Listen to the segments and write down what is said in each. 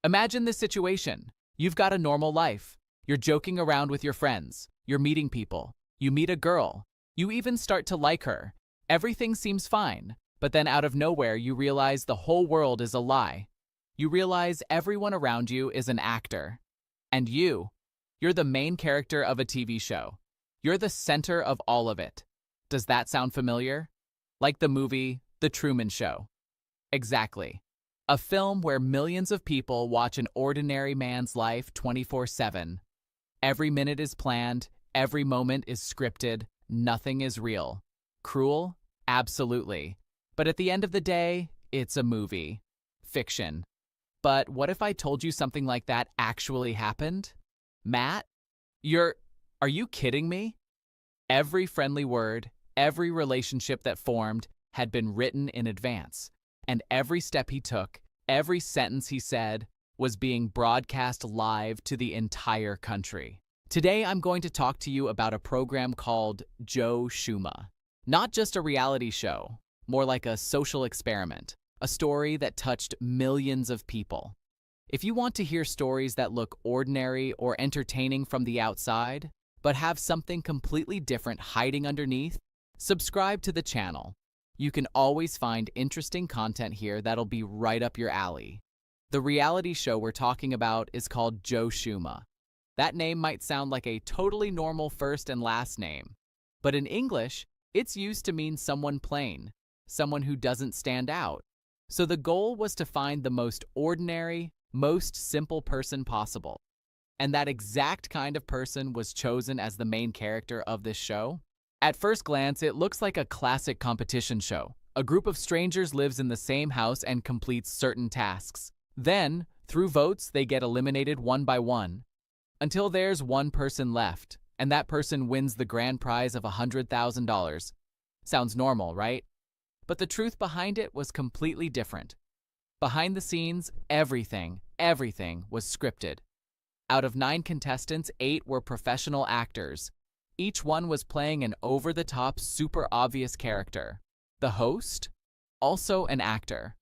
Imagine this situation. You've got a normal life. You're joking around with your friends. You're meeting people. You meet a girl. You even start to like her. Everything seems fine, but then out of nowhere you realize the whole world is a lie. You realize everyone around you is an actor. And you're the main character of a TV show. You're the center of all of it. Does that sound familiar? Like the movie The Truman Show. Exactly. A film where millions of people watch an ordinary man's life 24/7. Every minute is planned, every moment is scripted, nothing is real. Cruel? Absolutely. But at the end of the day, it's a movie. Fiction. But what if I told you something like that actually happened? Matt? Are you kidding me? Every friendly word, every relationship that formed had been written in advance. And every step he took, every sentence he said, was being broadcast live to the entire country. Today, I'm going to talk to you about a program called Joe Schmo. Not just a reality show, more like a social experiment, a story that touched millions of people. If you want to hear stories that look ordinary or entertaining from the outside, but have something completely different hiding underneath, subscribe to the channel. You can always find interesting content here that'll be right up your alley. The reality show we're talking about is called Joe Schmo. That name might sound like a totally normal first and last name, but in English, it's used to mean someone plain, someone who doesn't stand out. So the goal was to find the most ordinary, most simple person possible. And that exact kind of person was chosen as the main character of this show. At first glance, it looks like a classic competition show. A group of strangers lives in the same house and completes certain tasks. Then, through votes, they get eliminated one by one, until there's one person left, and that person wins the grand prize of $100,000. Sounds normal, right? But the truth behind it was completely different. Behind the scenes, everything was scripted. Out of 9 contestants, 8 were professional actors. Each one was playing an over-the-top, super obvious character. The host? Also an actor.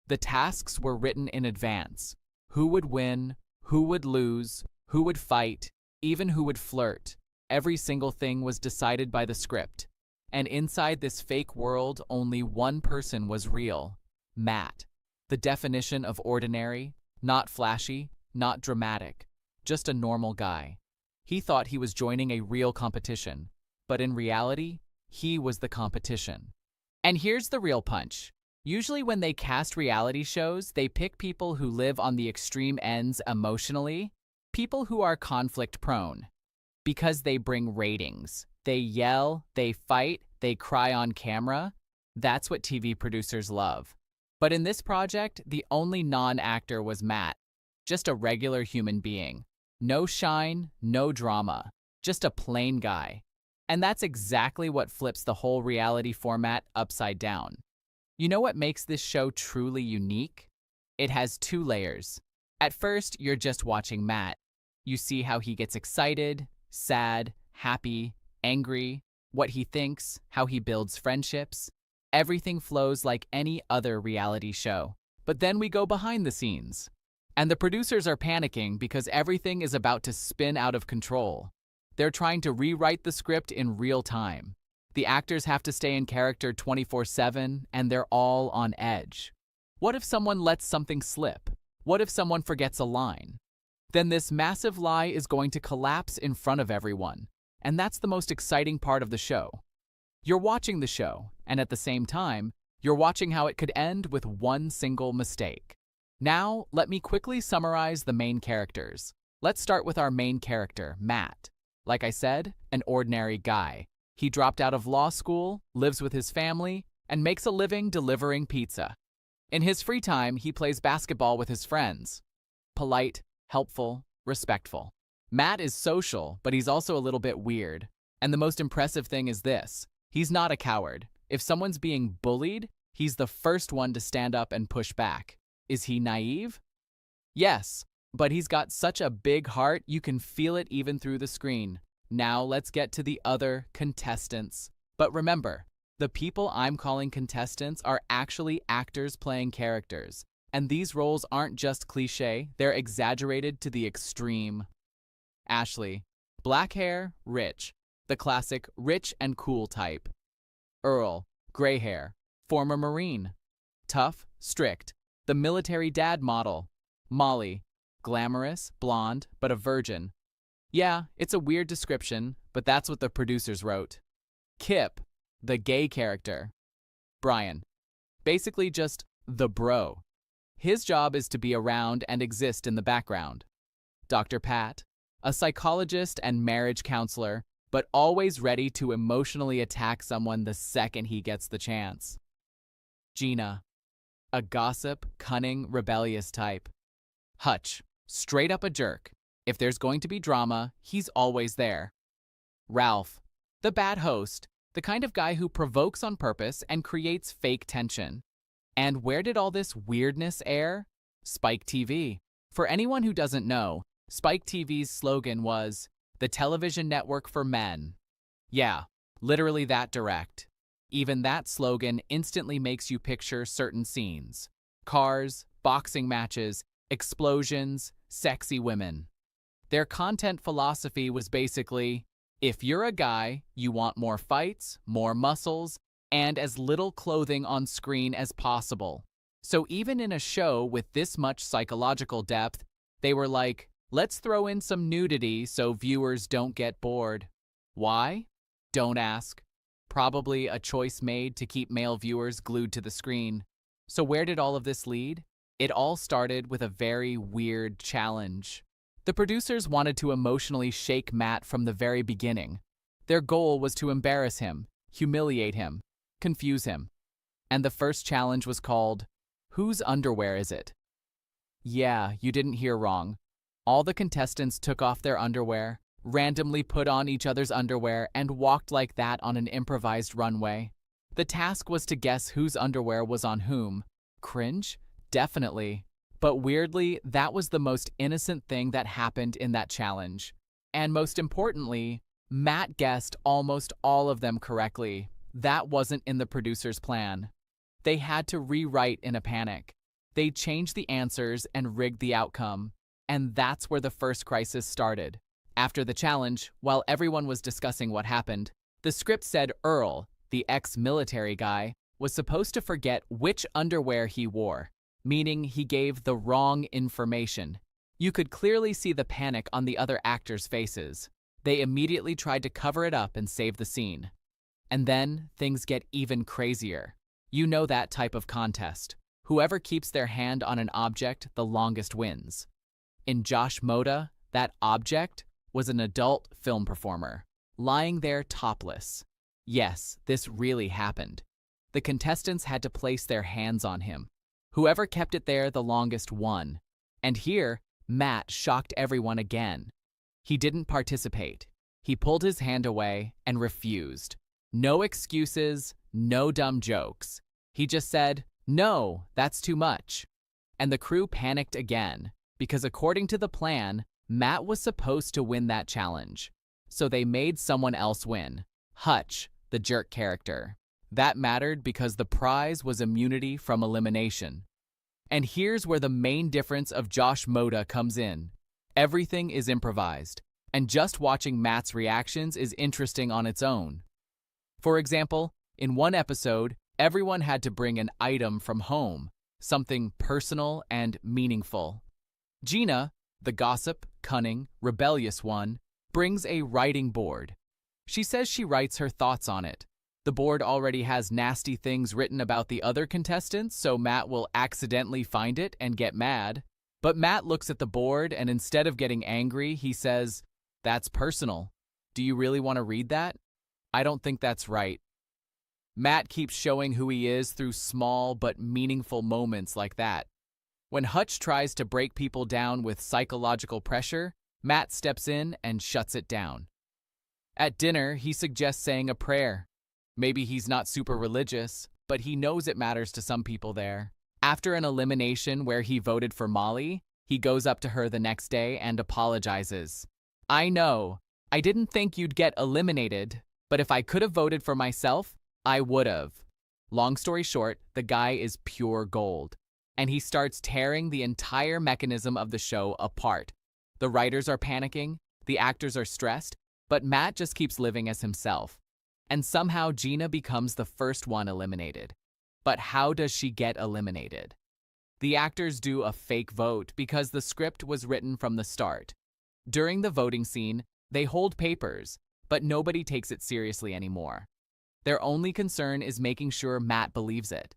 The tasks were written in advance. Who would win, who would lose, who would fight, even who would flirt. Every single thing was decided by the script. And inside this fake world, only one person was real. Matt. The definition of ordinary, not flashy, not dramatic, just a normal guy. He thought he was joining a real competition, but in reality, he was the competition. And here's the real punch. Usually when they cast reality shows, they pick people who live on the extreme ends emotionally, people who are conflict-prone, because they bring ratings. They yell, they fight, they cry on camera. That's what TV producers love. But in this project, the only non-actor was Matt, just a regular human being. No shine, no drama, just a plain guy. And that's exactly what flips the whole reality format upside down. You know what makes this show truly unique? It has 2 layers. At first, you're just watching Matt. You see how he gets excited, sad, happy, angry, what he thinks, how he builds friendships. Everything flows like any other reality show. But then we go behind the scenes. And the producers are panicking because everything is about to spin out of control. They're trying to rewrite the script in real time. The actors have to stay in character 24/7, and they're all on edge. What if someone lets something slip? What if someone forgets a line? Then this massive lie is going to collapse in front of everyone. And that's the most exciting part of the show. You're watching the show, and at the same time, you're watching how it could end with one single mistake. Now, let me quickly summarize the main characters. Let's start with our main character, Matt. Like I said, an ordinary guy. He dropped out of law school, lives with his family, and makes a living delivering pizza. In his free time, he plays basketball with his friends. Polite, helpful, respectful. Matt is social, but he's also a little bit weird. And the most impressive thing is this: he's not a coward. If someone's being bullied, he's the first one to stand up and push back. Is he naive? Yes, but he's got such a big heart you can feel it even through the screen. Now let's get to the other contestants. But remember, the people I'm calling contestants are actually actors playing characters, And these roles aren't just cliche, they're exaggerated to the extreme. Ashley, black hair, rich, the classic rich and cool type. Earl, gray hair, former Marine. Tough, strict, the military dad model. Molly, glamorous, blonde, but a virgin. Yeah, it's a weird description, but that's what the producers wrote. Kip, the gay character. Brian, basically just the bro. His job is to be around and exist in the background. Dr. Pat, a psychologist and marriage counselor, but always ready to emotionally attack someone the second he gets the chance. Gina, a gossip, cunning, rebellious type. Hutch, straight up a jerk. If there's going to be drama, he's always there. Ralph, the bad host, the kind of guy who provokes on purpose and creates fake tension. And where did all this weirdness air? Spike TV. For anyone who doesn't know, Spike TV's slogan was, "The television network for men." Yeah, literally that direct. Even that slogan instantly makes you picture certain scenes. Cars, boxing matches, explosions, sexy women. Their content philosophy was basically, if you're a guy, you want more fights, more muscles, and as little clothing on screen as possible. So even in a show with this much psychological depth, they were like, let's throw in some nudity so viewers don't get bored. Why? Don't ask. Probably a choice made to keep male viewers glued to the screen. So where did all of this lead? It all started with a very weird challenge. The producers wanted to emotionally shake Matt from the very beginning. Their goal was to embarrass him, humiliate him, confuse him. And the first challenge was called, Whose Underwear Is It? Yeah, you didn't hear wrong. All the contestants took off their underwear, randomly put on each other's underwear, and walked like that on an improvised runway. The task was to guess whose underwear was on whom. Cringe? Definitely. But weirdly, that was the most innocent thing that happened in that challenge. And most importantly, Matt guessed almost all of them correctly. That wasn't in the producer's plan. They had to rewrite in a panic. They changed the answers and rigged the outcome. And that's where the first crisis started. After the challenge, while everyone was discussing what happened, the script said Earl, the ex-military guy, was supposed to forget which underwear he wore, meaning he gave the wrong information. You could clearly see the panic on the other actors' faces. They immediately tried to cover it up and save the scene. And then things get even crazier. You know that type of contest. Whoever keeps their hand on an object the longest wins. In Josh Moda, that object was an adult film performer, lying there topless. Yes, this really happened. The contestants had to place their hands on him. Whoever kept it there the longest won. And here, Matt shocked everyone again. He didn't participate. He pulled his hand away and refused. No excuses, no dumb jokes. He just said, "No, that's too much." And the crew panicked again, because according to the plan, Matt was supposed to win that challenge. So they made someone else win. Hutch, the jerk character. That mattered because the prize was immunity from elimination. And here's where the main difference of Josh Moda comes in. Everything is improvised, and just watching Matt's reactions is interesting on its own. For example, in one episode, everyone had to bring an item from home, something personal and meaningful. Gina, the gossip, cunning, rebellious one, brings a writing board. She says she writes her thoughts on it. The board already has nasty things written about the other contestants, so Matt will accidentally find it and get mad. But Matt looks at the board, and instead of getting angry, he says, "That's personal. Do you really want to read that? I don't think that's right." Matt keeps showing who he is through small but meaningful moments like that. When Hutch tries to break people down with psychological pressure, Matt steps in and shuts it down. At dinner, he suggests saying a prayer. Maybe he's not super religious, but he knows it matters to some people there. After an elimination where he voted for Molly, he goes up to her the next day and apologizes. "I know, I didn't think you'd get eliminated, but if I could have voted for myself, I would have." Long story short, the guy is pure gold. and he starts tearing the entire mechanism of the show apart. The writers are panicking, the actors are stressed, but Matt just keeps living as himself. And somehow Gina becomes the first one eliminated. But how does she get eliminated? The actors do a fake vote because the script was written from the start. During the voting scene, they hold papers, but nobody takes it seriously anymore. Their only concern is making sure Matt believes it.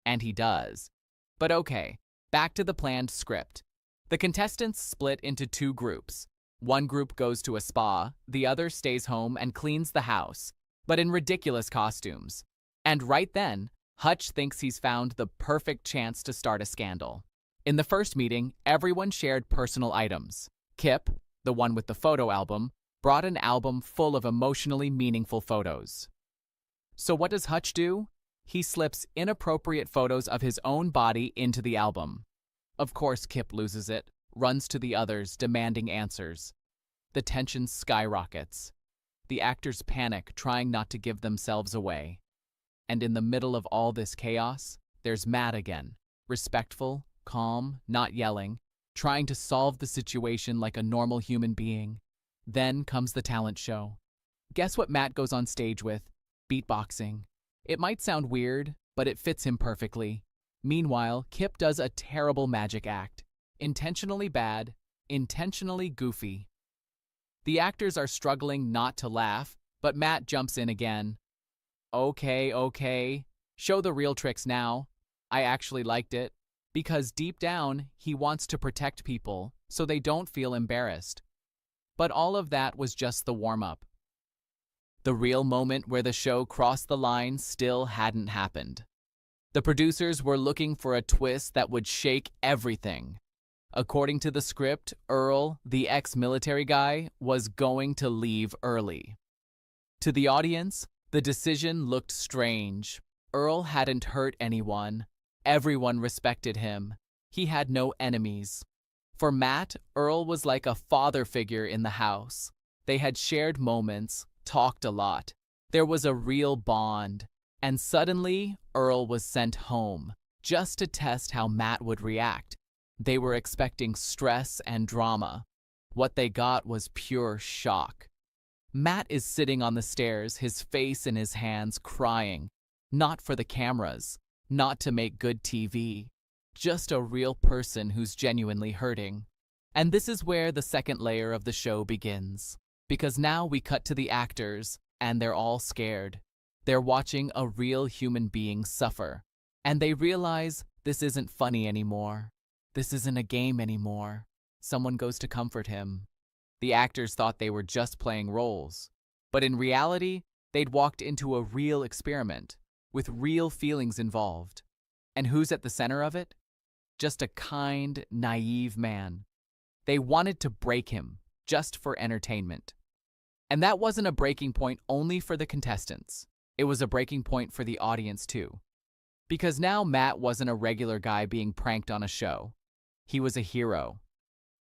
And he does. But okay, back to the planned script. The contestants split into two groups. One group goes to a spa, the other stays home and cleans the house, but in ridiculous costumes. And right then, Hutch thinks he's found the perfect chance to start a scandal. In the first meeting, everyone shared personal items. Kip, the one with the photo album, brought an album full of emotionally meaningful photos. So what does Hutch do? He slips inappropriate photos of his own body into the album. Of course, Kip loses it, runs to the others, demanding answers. The tension skyrockets. The actors panic, trying not to give themselves away. And in the middle of all this chaos, there's Matt again, respectful, calm, not yelling, trying to solve the situation like a normal human being. Then comes the talent show. Guess what Matt goes on stage with? Beatboxing. It might sound weird, but it fits him perfectly. Meanwhile, Kip does a terrible magic act. Intentionally bad, intentionally goofy. The actors are struggling not to laugh, but Matt jumps in again. Okay, show the real tricks now. I actually liked it, because deep down, he wants to protect people so they don't feel embarrassed. But all of that was just the warm-up. The real moment where the show crossed the line still hadn't happened. The producers were looking for a twist that would shake everything. According to the script, Earl, the ex-military guy, was going to leave early. To the audience, the decision looked strange. Earl hadn't hurt anyone. Everyone respected him. He had no enemies. For Matt, Earl was like a father figure in the house. They had shared moments, talked a lot. There was a real bond. And suddenly, Earl was sent home, just to test how Matt would react. They were expecting stress and drama. What they got was pure shock. Matt is sitting on the stairs, his face in his hands, crying. Not for the cameras, not to make good TV. Just a real person who's genuinely hurting. And this is where the second layer of the show begins. Because now we cut to the actors, and they're all scared. They're watching a real human being suffer. And they realize this isn't funny anymore. This isn't a game anymore. Someone goes to comfort him. The actors thought they were just playing roles. But in reality, they'd walked into a real experiment, with real feelings involved. And who's at the center of it? Just a kind, naive man. They wanted to break him, just for entertainment. And that wasn't a breaking point only for the contestants. It was a breaking point for the audience too. Because now Matt wasn't a regular guy being pranked on a show. He was a hero.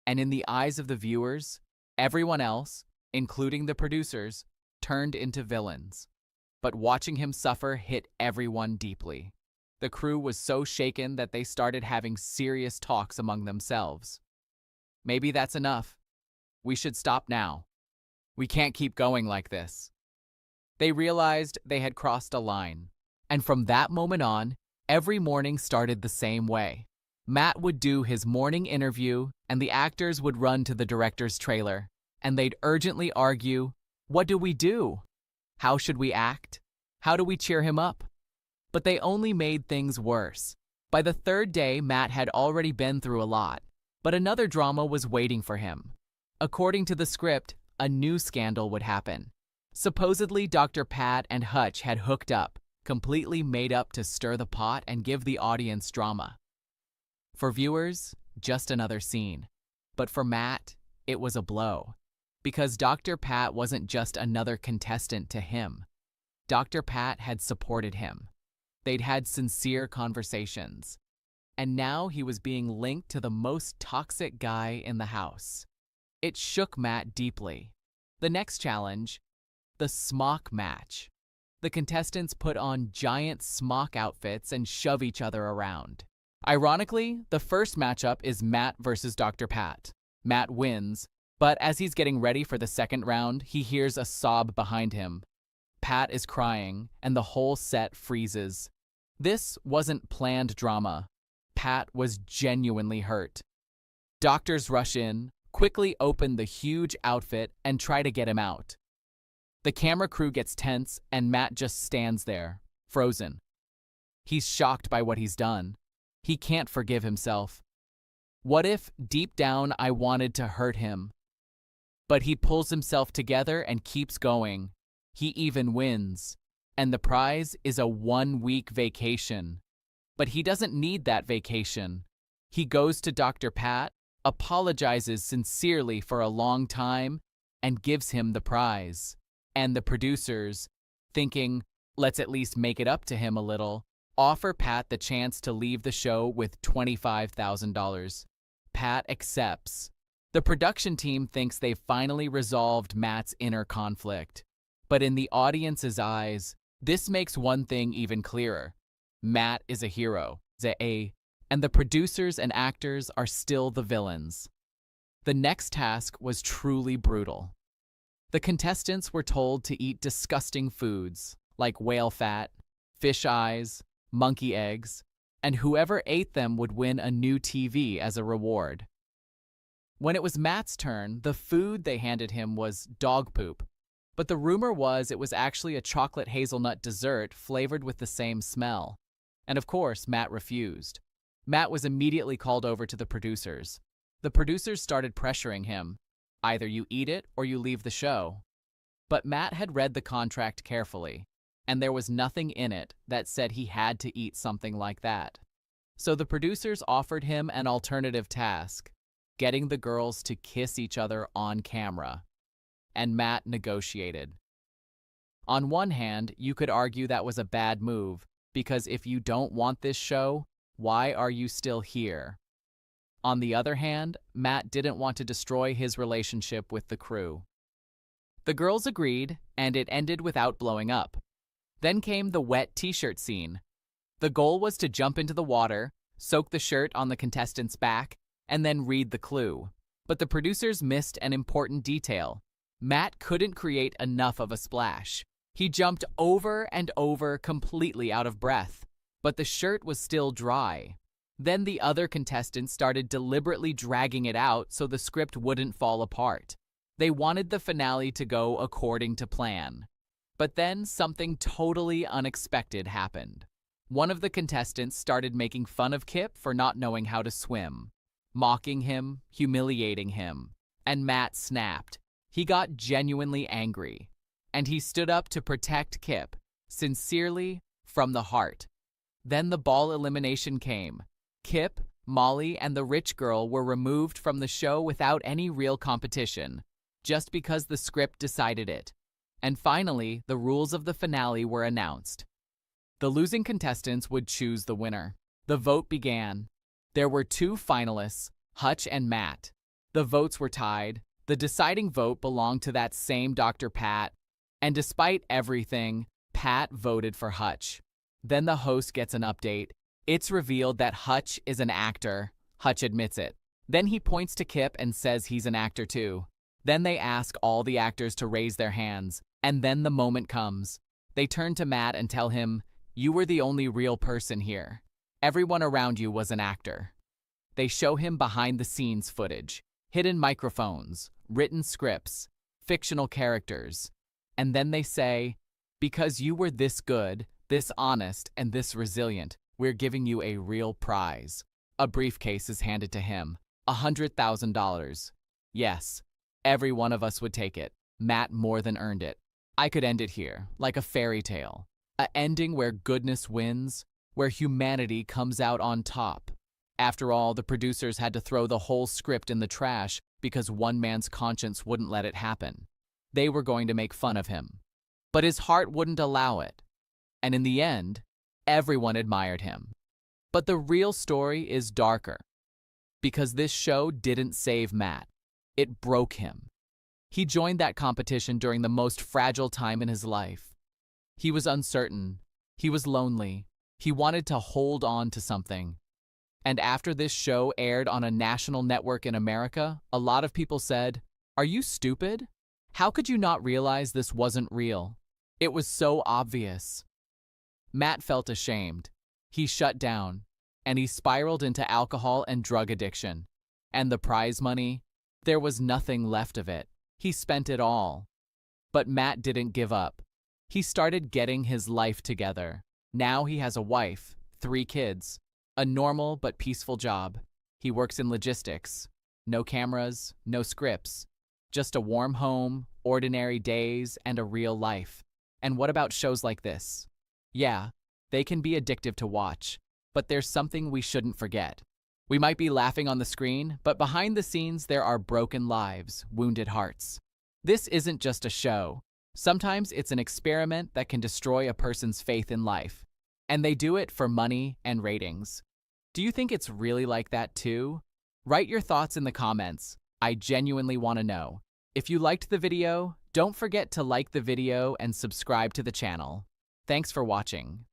And in the eyes of the viewers, everyone else, including the producers, turned into villains. But watching him suffer hit everyone deeply. The crew was so shaken that they started having serious talks among themselves. Maybe that's enough. We should stop now. We can't keep going like this. They realized they had crossed a line. And from that moment on, every morning started the same way. Matt would do his morning interview, and the actors would run to the director's trailer, and they'd urgently argue, what do we do? How should we act? How do we cheer him up? But they only made things worse. By the third day, Matt had already been through a lot, but another drama was waiting for him. According to the script, a new scandal would happen. Supposedly, Dr. Pat and Hutch had hooked up, completely made up to stir the pot and give the audience drama. For viewers, just another scene. But for Matt, it was a blow. Because Dr. Pat wasn't just another contestant to him. Dr. Pat had supported him. They'd had sincere conversations. And now he was being linked to the most toxic guy in the house. It shook Matt deeply. The next challenge, the smock match. The contestants put on giant smock outfits and shove each other around. Ironically, the first matchup is Matt versus Dr. Pat. Matt wins, but as he's getting ready for the second round, he hears a sob behind him. Pat is crying, and the whole set freezes. This wasn't planned drama. Pat was genuinely hurt. Doctors rush in, quickly open the huge outfit, and try to get him out. The camera crew gets tense, and Matt just stands there, frozen. He's shocked by what he's done. He can't forgive himself. What if, deep down, I wanted to hurt him? But he pulls himself together and keeps going. He even wins. And the prize is a 1-week vacation. But he doesn't need that vacation. He goes to Dr. Pat, apologizes sincerely for a long time, and gives him the prize. And the producers, thinking, let's at least make it up to him a little, offer Pat the chance to leave the show with $25,000. Pat accepts. The production team thinks they've finally resolved Matt's inner conflict. But in the audience's eyes, this makes one thing even clearer. Matt is a hero, and the producers and actors are still the villains. The next task was truly brutal. The contestants were told to eat disgusting foods like whale fat, fish eyes, monkey eggs, and whoever ate them would win a new TV as a reward. When it was Matt's turn, the food they handed him was dog poop, but the rumor was it was actually a chocolate hazelnut dessert flavored with the same smell. And of course, Matt refused. Matt was immediately called over to the producers. The producers started pressuring him. Either you eat it or you leave the show. But Matt had read the contract carefully, and there was nothing in it that said he had to eat something like that. So the producers offered him an alternative task, getting the girls to kiss each other on camera. And Matt negotiated. On one hand, you could argue that was a bad move, because if you don't want this show, why are you still here? On the other hand, Matt didn't want to destroy his relationship with the crew. The girls agreed, and it ended without blowing up. Then came the wet t-shirt scene. The goal was to jump into the water, soak the shirt on the contestant's back, and then read the clue. But the producers missed an important detail. Matt couldn't create enough of a splash. He jumped over and over, completely out of breath, but the shirt was still dry. Then the other contestants started deliberately dragging it out so the script wouldn't fall apart. They wanted the finale to go according to plan. But then something totally unexpected happened. One of the contestants started making fun of Kip for not knowing how to swim, mocking him, humiliating him, and Matt snapped. He got genuinely angry, and he stood up to protect Kip, sincerely, from the heart. Then the ball elimination came. Kip, Molly, and the rich girl were removed from the show without any real competition, just because the script decided it. And finally, the rules of the finale were announced. The losing contestants would choose the winner. The vote began. There were 2 finalists, Hutch and Matt. The votes were tied. The deciding vote belonged to that same Dr. Pat, and despite everything, Pat voted for Hutch. Then the host gets an update. It's revealed that Hutch is an actor. Hutch admits it. Then he points to Kip and says he's an actor too. Then they ask all the actors to raise their hands, and then the moment comes. They turn to Matt and tell him, "You were the only real person here. Everyone around you was an actor." They show him behind-the-scenes footage, hidden microphones, written scripts, fictional characters. And then they say, "Because you were this good, this honest, and this resilient, we're giving you a real prize." A briefcase is handed to him, $100,000. Yes, every one of us would take it. Matt more than earned it. I could end it here, like a fairy tale. A ending where goodness wins, where humanity comes out on top. After all, the producers had to throw the whole script in the trash because one man's conscience wouldn't let it happen. They were going to make fun of him. But his heart wouldn't allow it. And in the end, everyone admired him. But the real story is darker. Because this show didn't save Matt. It broke him. He joined that competition during the most fragile time in his life. He was uncertain. He was lonely. He wanted to hold on to something. And after this show aired on a national network in America, a lot of people said, "Are you stupid? How could you not realize this wasn't real? It was so obvious." Matt felt ashamed. He shut down, and he spiraled into alcohol and drug addiction. And the prize money? There was nothing left of it. He spent it all. But Matt didn't give up. He started getting his life together. Now he has a wife, 3 kids, a normal but peaceful job. He works in logistics. No cameras, no scripts. Just a warm home, ordinary days, and a real life. And what about shows like this? Yeah, they can be addictive to watch, but there's something we shouldn't forget. We might be laughing on the screen, but behind the scenes there are broken lives, wounded hearts. This isn't just a show. Sometimes it's an experiment that can destroy a person's faith in life. And they do it for money and ratings. Do you think it's really like that too? Write your thoughts in the comments. I genuinely want to know. If you liked the video, don't forget to like the video and subscribe to the channel. Thanks for watching.